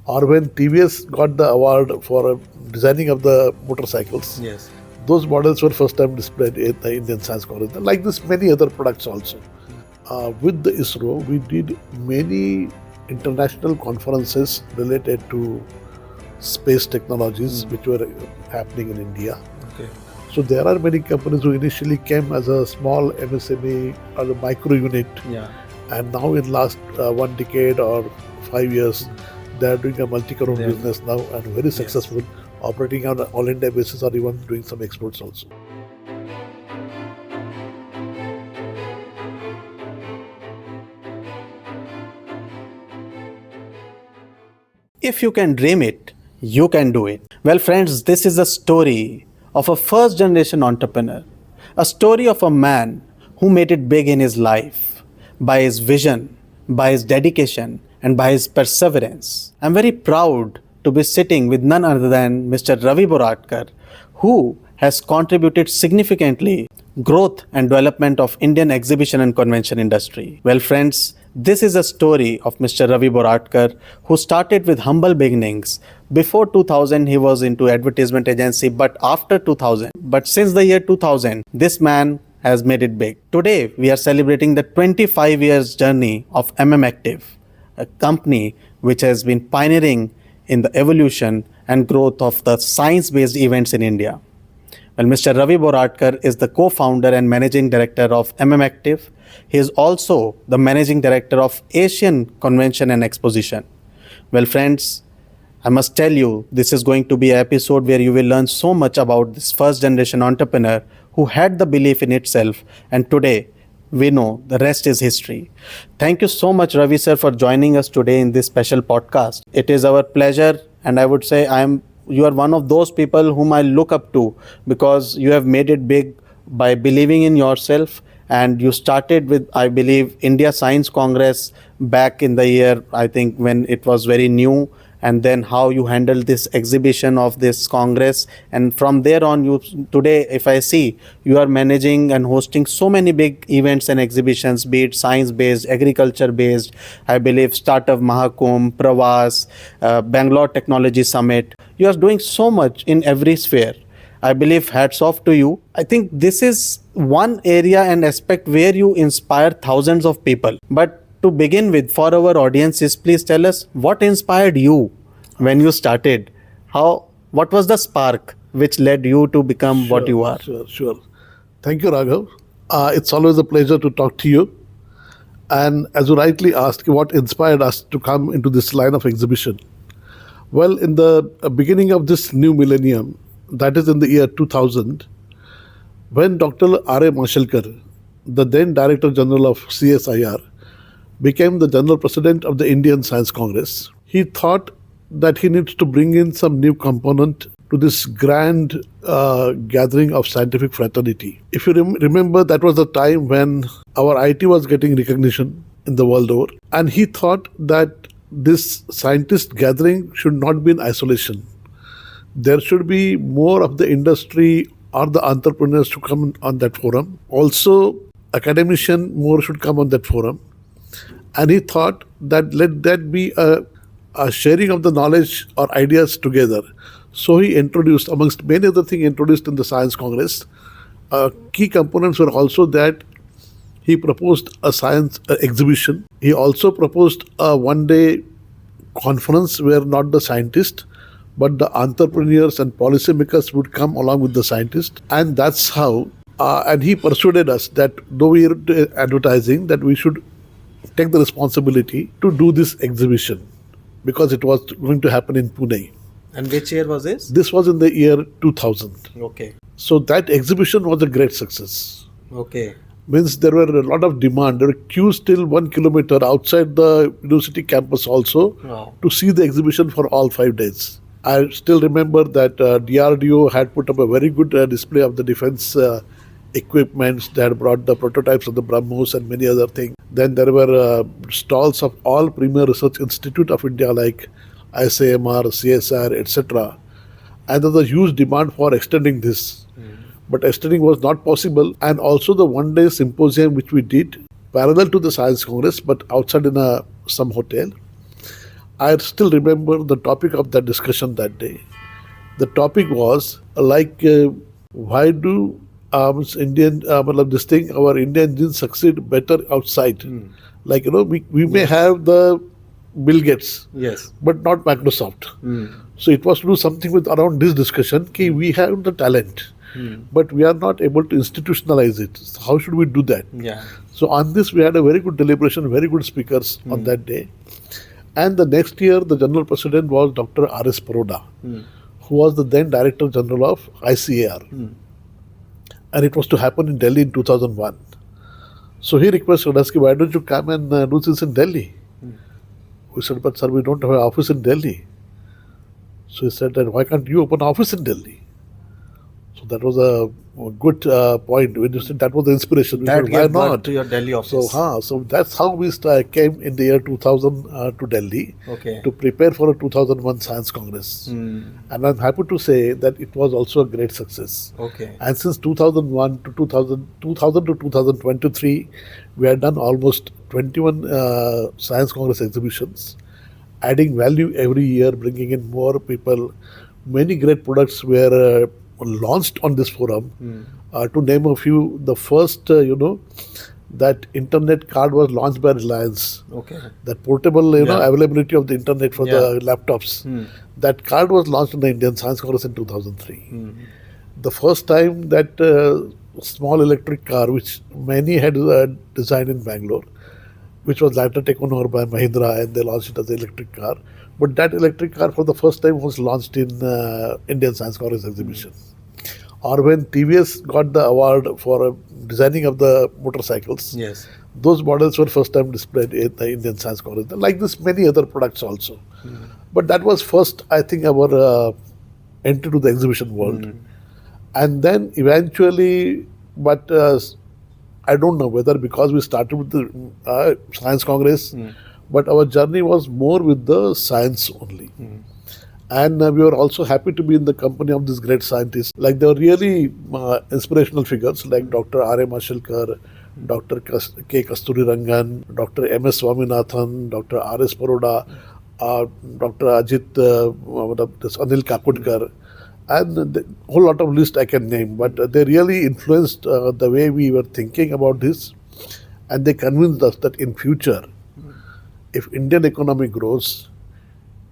or when TVS got the award for designing of the motorcycles. Yes. Those models were first time displayed in the Indian Science Congress. Like this, many other products also. With the ISRO, we did many international conferences related to space technologies which were happening in India. Okay. So there are many companies who initially came as a small MSME or a micro unit, Yeah. and now in last 1 decade or 5 years, they are doing a multi-crore Yeah. business now and very successful, operating on an all-India basis or even doing some exports also. If you can dream it, you can do it. Well, friends, this is a story of a first generation entrepreneur, a story of a man who made it big in his life by his vision, by his dedication, and by his perseverance. I'm very proud to be sitting with none other than Mr. Ravi Boratkar, who has contributed significantly growth and development of Indian exhibition and convention industry. Well, friends, this is a story of Mr. Ravi Boratkar, who started with humble beginnings. Before 2000, he was into advertisement agency, but after 2000, but since the year 2000, this man has made it big. Today, we are celebrating the 25 years journey of Activ, a company which has been pioneering in the evolution and growth of the science-based events in India. Well, Mr. Ravi Boratkar is the co-founder and managing director of Activ. He is also the managing director of Asian Convention and Exposition. Well, friends, I must tell you, this is going to be an episode where you will learn so much about this first generation entrepreneur who had the belief in itself, and today we know the rest is history. Thank you so much, Ravi sir, for joining us today in this special podcast. It is our pleasure, and I would say you are one of those people whom I look up to, because you have made it big by believing in yourself, and you started with, I believe, India Science Congress back in the year, I think, when it was very new, and then how you handled this exhibition of this Congress. And from there on, you today, if I see, you are managing and hosting so many big events and exhibitions, be it science-based, agriculture-based, I believe Startup Mahakumbh, Prawaas, Bangalore Technology Summit. You are doing so much in every sphere. I believe hats off to you. I think this is one area and aspect where you inspire thousands of people. But to begin with, for our audiences, please tell us what inspired you when you started. What was the spark which led you to become what you are? Sure. Thank you, Raghav. It's always a pleasure to talk to you. And as you rightly asked, what inspired us to come into this line of exhibition? Well, in the beginning of this new millennium, that is in the year 2000, when Dr. R.A. Mashelkar, the then Director General of CSIR, became the General President of the Indian Science Congress, he thought that he needs to bring in some new component to this grand gathering of scientific fraternity. If you remember, that was the time when our IT was getting recognition in the world over, and he thought that this scientist gathering should not be in isolation. There should be more of the industry or the entrepreneurs to come on that forum. Also, academician more should come on that forum. And he thought that let that be a sharing of the knowledge or ideas together. So he introduced, amongst many other things introduced in the Science Congress, key components were also that he proposed a science exhibition. He also proposed a one-day conference where not the scientists, but the entrepreneurs and policymakers would come along with the scientists. And that's how, and he persuaded us that though we are advertising, that we should take the responsibility to do this exhibition, because it was going to happen in Pune. And which year was this? This was in the year 2000. Okay. So that exhibition was a great success. Okay. Means there were a lot of demand. There were queues till 1 kilometer outside the university campus also to see the exhibition for all 5 days. I still remember that DRDO had put up a very good display of the defense equipments. They had brought the prototypes of the BrahMos and many other things. Then there were stalls of all premier research institute of India like ICMR, CSR, etc. And there was a huge demand for extending this. But extending was not possible. And also the one-day symposium which we did, parallel to the Science Congress, but outside in some hotel. I still remember the topic of that discussion that day. The topic was why do this thing our Indian engines succeed better outside? We may have the Bill Gates, Yes. but not Microsoft. So it was to do something with around this discussion. We have the talent, but we are not able to institutionalize it. So how should we do that? Yeah. So on this, we had a very good deliberation, very good speakers on that day. And the next year, the general president was Dr. R.S. Paroda, who was the then director general of ICAR. And it was to happen in Delhi in 2001. So he requested us, why don't you come and do this in Delhi? We said, but sir, we don't have an office in Delhi. So he said, that why can't you open an office in Delhi? So that was a good point. When you said that was the inspiration, we That said, why gave birth not? to your Delhi office. So that's how we came in the year 2000 to Delhi Okay. to prepare for a 2001 Science Congress. And I'm happy to say that it was also a great success. Okay. And since 2001 to 2000 to 2023, we had done almost 21 Science Congress exhibitions, adding value every year, bringing in more people. Many great products were launched on this forum. To name a few, the first, that internet card was launched by Reliance. Okay. That portable, Yeah. availability of the internet for Yeah. the laptops. That card was launched in the Indian Science Congress in 2003. The first time that small electric car, which many had designed in Bangalore, which was later taken over by Mahindra and they launched it as an electric car. But that electric car for the first time was launched in Indian Science Congress Exhibition. Or when TVS got the award for designing of the motorcycles, Yes. those models were first time displayed in the Indian Science Congress. Like this, many other products also. But that was first, I think, our entry to the exhibition world. And then eventually, but I don't know whether because we started with the Science Congress, but our journey was more with the science only. And we were also happy to be in the company of these great scientists. Like they were really inspirational figures like Dr. R.A. Mashelkar, Dr. K. Kasturi Rangan, Dr. M.S. Swaminathan, Dr. R.S. Paroda, Dr. Ajit, Anil Kakudkar, and a whole lot of list I can name. But they really influenced the way we were thinking about this, and they convinced us that in future, if Indian economy grows,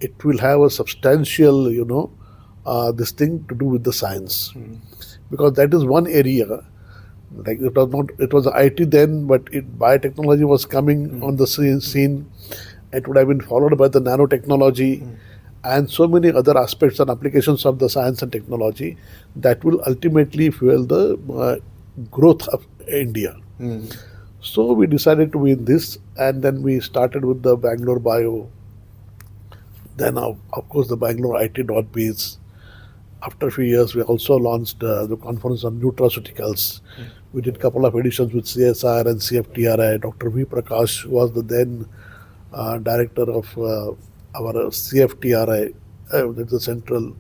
it will have a substantial, this thing to do with the science, because that is one area. Like it was IT then, but biotechnology was coming on the scene. It would have been followed by the nanotechnology and so many other aspects and applications of the science and technology that will ultimately fuel the growth of India. So we decided to be in this, and then we started with the Bangalore Bio. Then, of course, the Bangalore IT.biz. After a few years, we also launched the conference on nutraceuticals. We did a couple of editions with CSR and CFTRI. Dr. V. Prakash was the then director of our CFTRI, that's the Central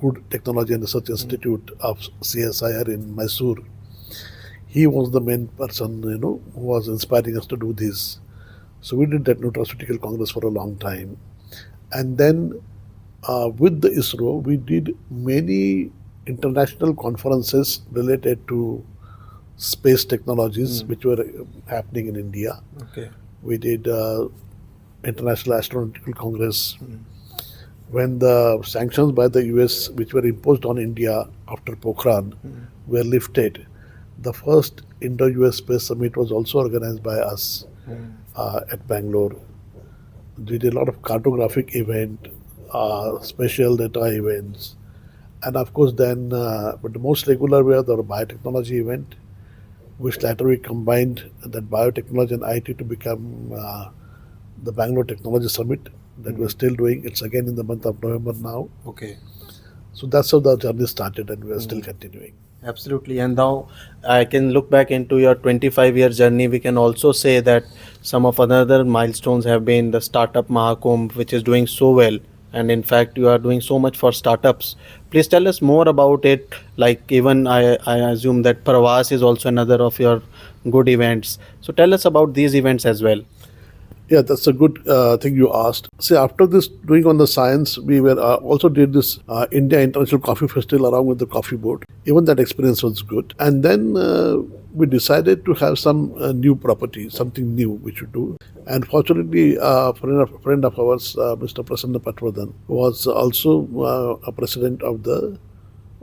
Food Technology and Research Institute of CSIR in Mysore. He was the main person, who was inspiring us to do this. So we did that nutraceutical congress for a long time. And then with the ISRO, we did many international conferences related to space technologies, which were happening in India. Okay. We did International Astronautical Congress. When the sanctions by the US, which were imposed on India after Pokhran, were lifted, the first Indo-US Space Summit was also organized by us at Bangalore. We did a lot of cartographic event, special data events, and of course then, but the most regular were the biotechnology event, which later we combined that biotechnology and IT to become the Bangalore Technology Summit that we're still doing. It's again in the month of November now. Okay. So that's how the journey started, and we are still continuing. Absolutely. And now I can look back into your 25-year journey. We can also say that some of other milestones have been the Startup Mahakumbh, which is doing so well. And in fact, you are doing so much for startups. Please tell us more about it. Like even I assume that Prawaas is also another of your good events. So tell us about these events as well. Yeah, that's a good thing you asked. See, after this doing on the science, we were also did this India International Coffee Festival along with the coffee board. Even that experience was good. And then we decided to have some new property, something new which we do. And fortunately, friend of ours, Mr. Prasanna Patwardhan, was also a president of the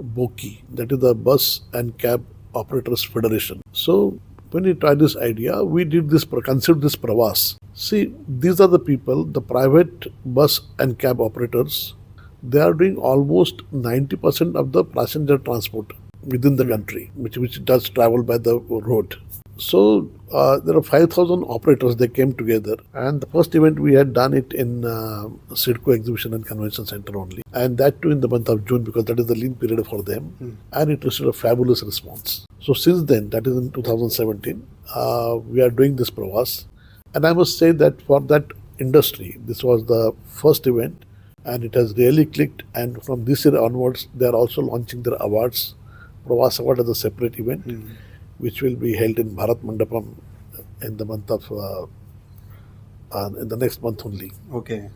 BOKI, that is the Bus and Cab Operators Federation. So when we tried this idea, we did this, conceived this Prawaas. See, these are the people, the private bus and cab operators. They are doing almost 90% of the passenger transport within the country, which does travel by the road. So there are 5,000 operators. They came together, and the first event we had done it in SEMICON Exhibition and Convention Center only, and that too in the month of June because that is the lean period for them, and it received a fabulous response. So since then, that is in 2017, we are doing this Prawaas, and I must say that for that industry, this was the first event, and it has really clicked. And from this year onwards, they are also launching their awards. Prawaas Award as a separate event, which will be held in Bharat Mandapam in the month of in the next month only. Okay.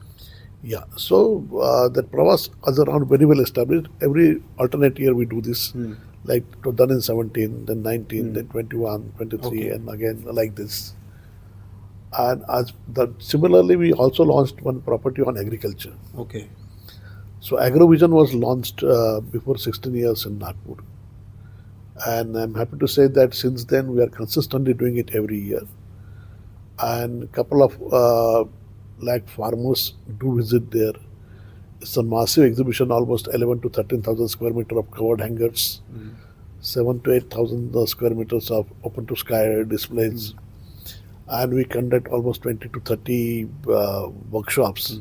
Yeah, so that Prawaas is around very well established. Every alternate year we do this, like it was done in 17, then 19, then 21, 23, Okay. and again like this. And similarly, we also launched one property on agriculture. Okay. So Agrovision was launched before 16 years in Nagpur. And I'm happy to say that since then we are consistently doing it every year. And a couple of lakh farmers do visit there. It's a massive exhibition, almost 11 to 13,000 square meter of covered hangars, 7 to 8,000 square meters of open to sky displays. And we conduct almost 20 to 30 workshops.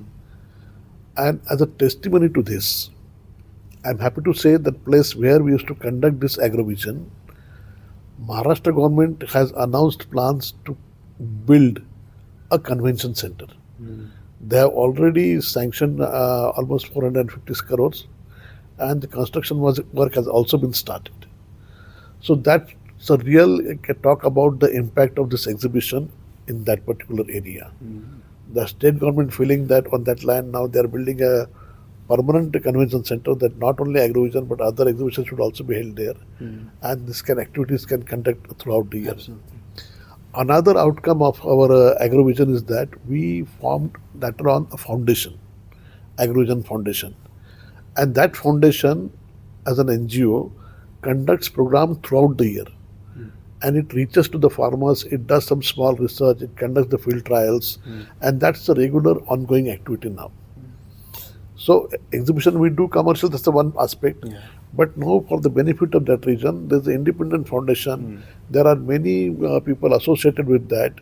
And as a testimony to this, I'm happy to say that place where we used to conduct this Agrovision, Maharashtra government has announced plans to build a convention center. They have already sanctioned almost 450 crores, and the construction work has also been started. So that's a real talk about the impact of this exhibition in that particular area. The state government feeling that on that land now they are building a permanent convention center that not only Agrovision but other exhibitions should also be held there, and this activities can conduct throughout the year. Absolutely. Another outcome of our Agrovision is that we formed later on a foundation, Agrovision Foundation, and that foundation, as an NGO, conducts program throughout the year, and it reaches to the farmers. It does some small research. It conducts the field trials, and that's a regular ongoing activity now. So exhibition we do commercial, that's the one aspect. Yeah. But now for the benefit of that region, there's an independent foundation. There are many people associated with that,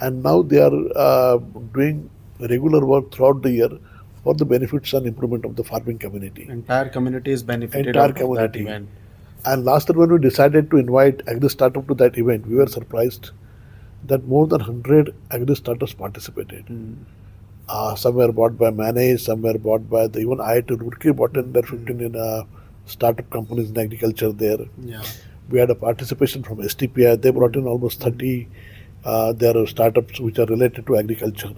and now they are doing regular work throughout the year for the benefits and improvement of the farming community. Entire community is benefited Entire out of that community. event. And last year when we decided to invite agri startup to that event, we were surprised that more than 100 agri startups participated. Some were bought by Manage, some were bought by even IIT Roorkee bought in their 15 in startup companies in agriculture there. Yeah. We had a participation from STPI. They brought in almost 30 their startups which are related to agriculture.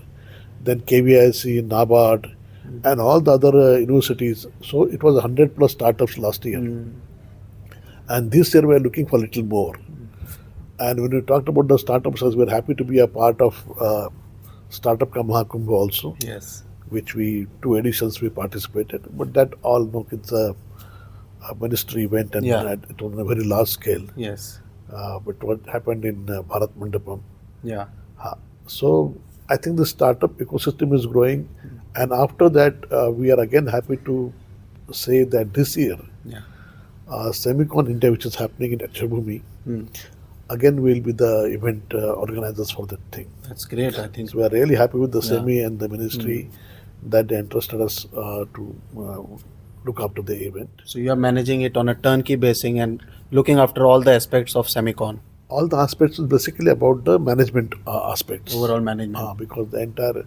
Then KVIC, NABARD, and all the other universities. So it was 100 plus startups last year. And this year we are looking for a little more. And when we talked about the startups, we are happy to be a part of Startup Ka Mahakumbh also, Yes. which we 2 editions we participated. But that all it's a ministry event and Yeah. it was on a very large scale. Yes. But what happened in Bharat Mandapam. Yeah. So I think the startup ecosystem is growing, and after that we are again happy to say that this year Yeah. SEMICON India, which is happening in Activ, again we'll be the event organizers for that thing. That's great, I think. So we are really happy with the Yeah. SEMI and the ministry that they entrusted us to look after the event. So you are managing it on a turnkey basis and looking after all the aspects of SEMICON, All the aspects is basically about the management aspects. overall management. Because the entire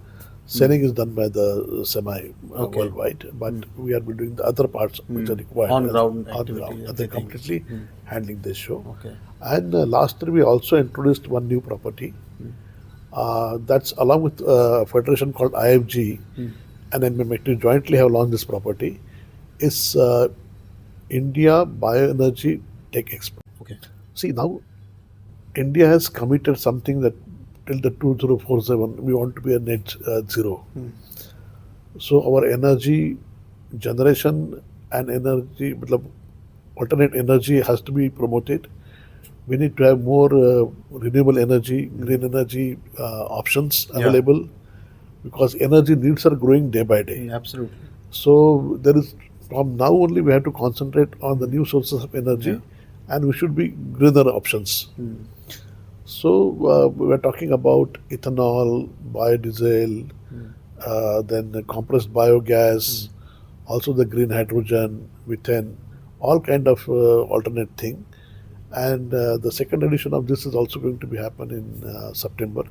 selling is done by the SEMI Okay. worldwide, but we are doing the other parts which are required. On-ground On activity, ground. They're everything. completely handling this show. Okay. And last year we also introduced one new property. That's along with a federation called IFG and MMAT jointly have launched this property. Is India Bioenergy Tech Expo. Okay. See, now India has committed something that till the 2047 we want to be a net zero. So our energy generation and energy, matlab, alternate energy has to be promoted. We need to have more renewable energy, green energy options available because energy needs are growing day by day. Absolutely. So there is from now only we have to concentrate on the new sources of energy, and we should be greener options. So we are talking about ethanol, biodiesel, then the compressed biogas, also the green hydrogen, methane, all kind of alternate thing. And the second edition of this is also going to be happen in September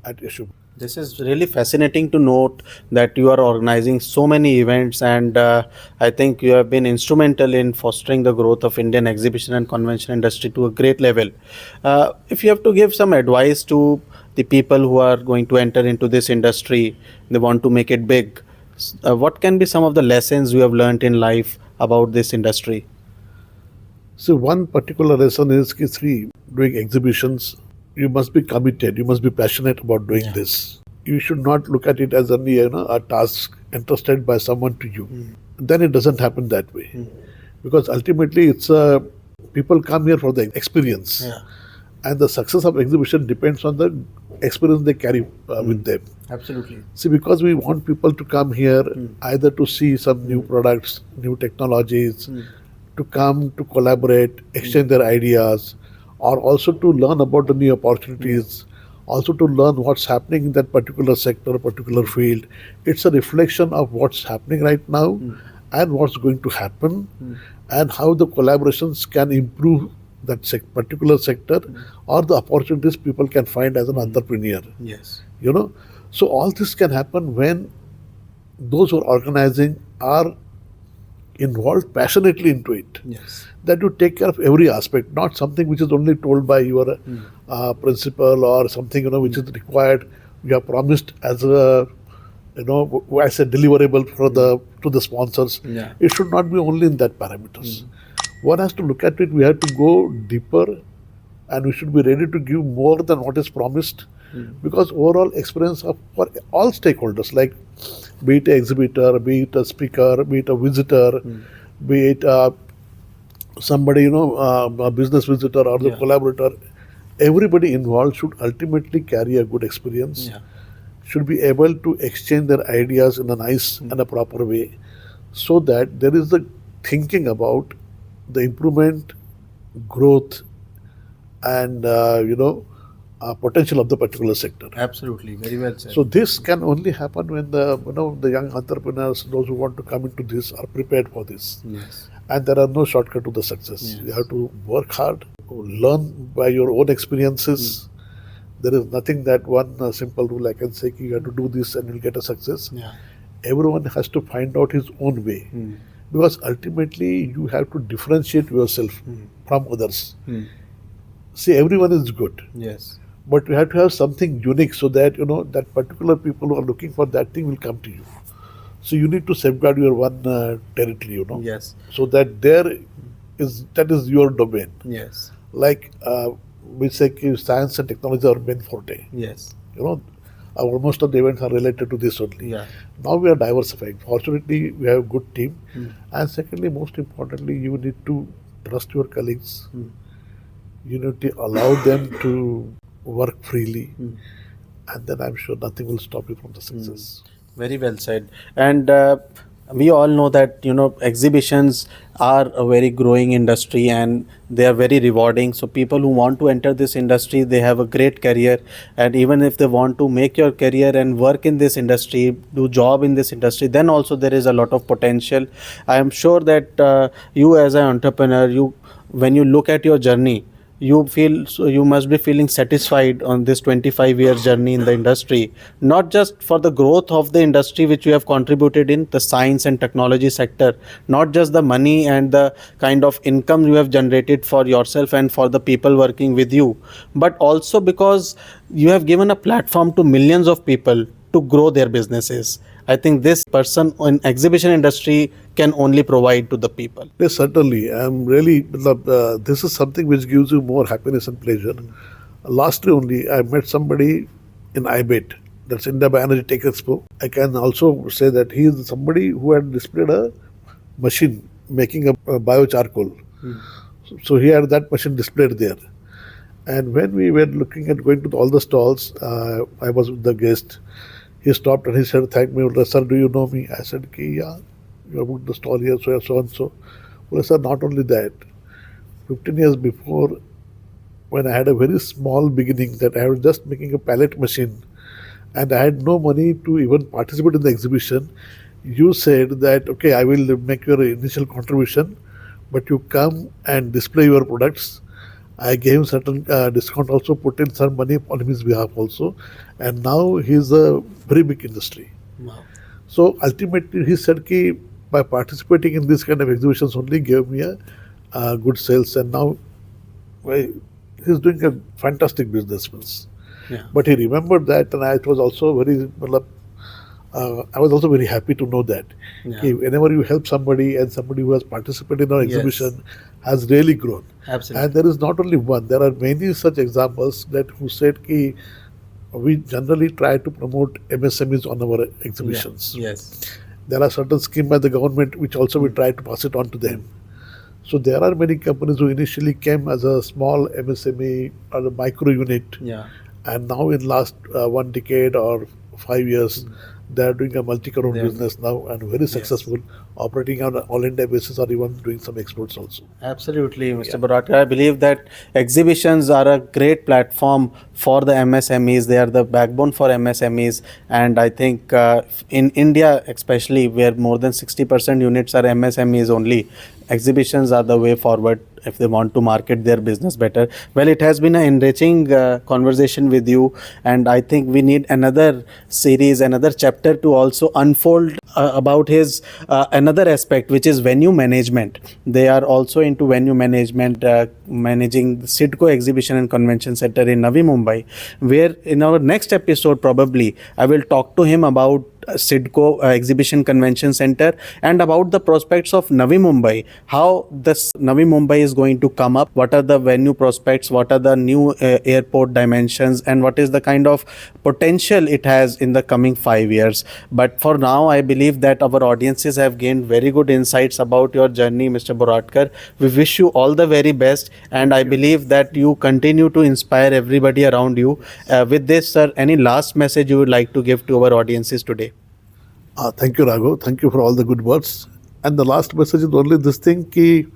at Expo. This is really fascinating to note that you are organizing so many events, and I think you have been instrumental in fostering the growth of Indian exhibition and convention industry to a great level. If you have to give some advice to the people who are going to enter into this industry, they want to make it big, what can be some of the lessons you have learned in life about this industry? So one particular lesson is doing exhibitions, you must be committed, you must be passionate about doing this. You should not look at it as only a task entrusted by someone to you. Then it doesn't happen that way. Because ultimately it's people come here for the experience. And the success of exhibition depends on the experience they carry with them. Absolutely. See, because we want people to come here either to see some new products, new technologies, to come to collaborate, exchange their ideas, or also to learn about the new opportunities, also to learn what's happening in that particular sector, particular field. It's a reflection of what's happening right now and what's going to happen and how the collaborations can improve that particular sector or the opportunities people can find as an entrepreneur. Yes. So all this can happen when those who are organizing are involved passionately into it. Yes. That you take care of every aspect, not something which is only told by your principal or something which is required. You have promised as a as a deliverable for to the sponsors. It should not be only in that parameters. One has to look at it. We have to go deeper, and we should be ready to give more than what is promised. Because overall experience for all stakeholders, like be it an exhibitor, be it a speaker, be it a visitor, be it somebody, a business visitor or the collaborator, everybody involved should ultimately carry a good experience, should be able to exchange their ideas in a nice and a proper way, so that there is the thinking about the improvement, growth, and potential of the particular sector. Absolutely, very well said. So this can only happen when the young entrepreneurs, those who want to come into this, are prepared for this. Yes. And there are no shortcut to the success. You have to work hard, learn by your own experiences. There is nothing that one simple rule I can say you have to do this and you'll get a success. Everyone has to find out his own way. Because ultimately you have to differentiate yourself from others. See, everyone is good. Yes. But you have to have something unique so that that particular people who are looking for that thing will come to you. So you need to safeguard your one territory, Yes. so that that is your domain. Yes. Like we say science and technology are main forte. Yes. Most of the events are related to this only. Now we are diversifying. Fortunately, we have a good team. And secondly, most importantly, you need to trust your colleagues. You need to allow them to work freely, and then I'm sure nothing will stop you from the success. Very well said. And we all know that exhibitions are a very growing industry and they are very rewarding. So people who want to enter this industry, they have a great career, and even if they want to make your career and work in this industry, do job in this industry, then also there is a lot of potential. I am sure that you as an entrepreneur, when you look at your journey, you must be feeling satisfied on this 25-year journey in the industry, not just for the growth of the industry which you have contributed in the science and technology sector, not just the money and the kind of income you have generated for yourself and for the people working with you, but also because you have given a platform to millions of people to grow their businesses. I think this person in exhibition industry can only provide to the people. Yes, certainly. I'm really, this is something which gives you more happiness and pleasure. Lastly, only, I met somebody in IBET, that's India Bioenergy Tech Expo. I can also say that he is somebody who had displayed a machine making a biocharcoal. So he had that machine displayed there. And when we were looking at going to all the stalls, I was with the guest. He stopped and he said, "Thank me, sir, do you know me?" I said, "Yeah, you have booked the stall here, so and so." Well, sir, not only that, 15 years before, when I had a very small beginning, that I was just making a pallet machine and I had no money to even participate in the exhibition, you said that, okay, I will make your initial contribution, but you come and display your products. I gave him certain discount, also put in some money on his behalf also, and now he's a very big industry. Wow. So ultimately, he said ki by participating in this kind of exhibitions only gave me a good sales, and now well, he's doing a fantastic business. Yeah. But he remembered that, and I was also I was also very happy to know that. Yeah. Ki whenever you help somebody and somebody who has participated in our Yes. exhibition has really grown. Absolutely. And there is not only one, there are many such examples that who said ki we generally try to promote MSMEs on our exhibitions. Yeah. Yes. There are certain schemes by the government which also we try to pass it on to them. So there are many companies who initially came as a small MSME or a micro unit, Yeah. and now in last 1 decade or 5 years, they are doing a multi-crore They are- business now and very successful, operating on an all-India basis or even doing some exports also. Absolutely, Mr. Boratkar. I believe that exhibitions are a great platform for the MSMEs. They are the backbone for MSMEs. And I think in India, especially where more than 60% units are MSMEs only, exhibitions are the way forward if they want to market their business better. Well, it has been an enriching conversation with you, and I think we need another series, another chapter to also unfold about his another aspect, which is venue management. They are also into venue management, managing the SIDCO Exhibition and Convention Center in Navi Mumbai, where in our next episode probably I will talk to him about SIDCO Exhibition Convention Center and about the prospects of Navi Mumbai, how this Navi Mumbai is going to come up, what are the venue prospects, what are the new airport dimensions, and what is the kind of potential it has in the coming 5 years. But for now, I believe that our audiences have gained very good insights about your journey, Mr. Boratkar. We wish you all the very best, and I believe that you continue to inspire everybody around you. With this, sir, any last message you would like to give to our audiences today? Thank you, Raghav. Thank you for all the good words. And the last message is only this thing: ki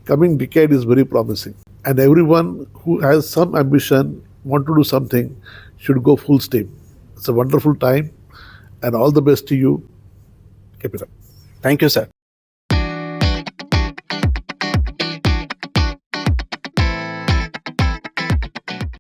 coming decade is very promising, and everyone who has some ambition, want to do something, should go full steam. It's a wonderful time, and all the best to you. Keep it up. Thank you, sir.